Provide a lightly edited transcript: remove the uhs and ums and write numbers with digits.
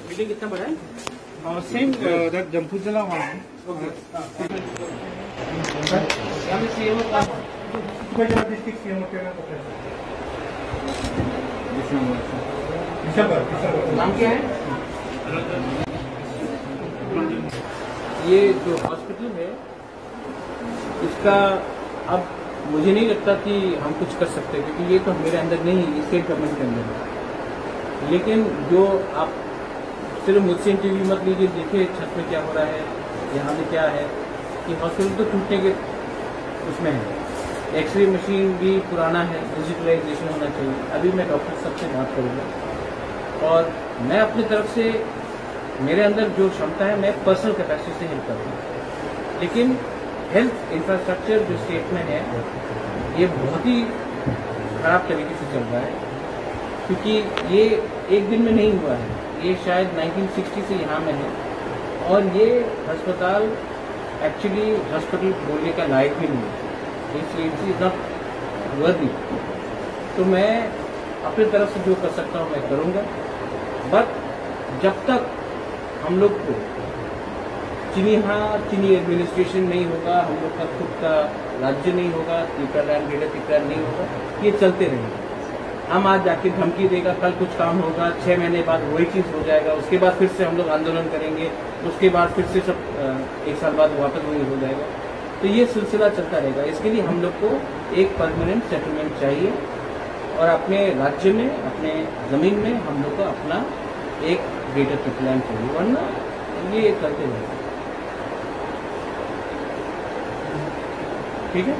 Building कितना बड़ा है? सेम दैट जम्पूजला वन। डिस्ट्रिक्ट सीएम नाम क्या है? ये जो हॉस्पिटल है इसका अब मुझे नहीं लगता कि हम कुछ कर सकते, क्योंकि ये तो मेरे अंदर नहीं, ये स्टेट गवर्नमेंट के अंदर है। लेकिन जो आप सिर्फ मुझसे इंटरव्यू मत लीजिए, देखिए छत में क्या हो रहा है, यहाँ पे क्या है कि हॉस्पिटल तो टूटने के उसमें है। एक्सरे मशीन भी पुराना है, डिजिटलाइजेशन होना चाहिए। अभी मैं डॉक्टर साहब से बात करूँगा और मैं अपनी तरफ से मेरे अंदर जो क्षमता है मैं पर्सनल कैपेसिटी से हेल्प करूँगा। लेकिन हेल्थ इंफ्रास्ट्रक्चर जो स्टेट में है ये बहुत ही खराब तरीके से चल रहा है, क्योंकि ये एक दिन में नहीं हुआ है, ये शायद 1960 से यहाँ में है और ये अस्पताल एक्चुअली हॉस्पिटल बोलने का लायक भी नहीं है, इसलिए इट इज नॉट वर्दी। तो मैं अपनी तरफ से जो कर सकता हूँ मैं करूँगा, बट जब तक हम लोग को चीनी एडमिनिस्ट्रेशन नहीं होगा, हम लोग का खुद का राज्य नहीं होगा, त्रिपुरालैंड ग्रेटर त्रिपुरा नहीं होगा, ये चलते रहेंगे। हम आज जाके धमकी देगा, कल कुछ काम होगा, 6 महीने बाद वही चीज़ हो जाएगा, उसके बाद फिर से हम लोग आंदोलन करेंगे, उसके बाद फिर से सब 1 साल बाद वापस वही हो जाएगा। तो ये सिलसिला चलता रहेगा। इसके लिए हम लोग को एक परमानेंट सेटलमेंट चाहिए और अपने राज्य में, अपने ज़मीन में हम लोग को अपना एक ग्रेटर त्रिपुरालैंड चाहिए, वरना ये करते रहेगा। ठीक है।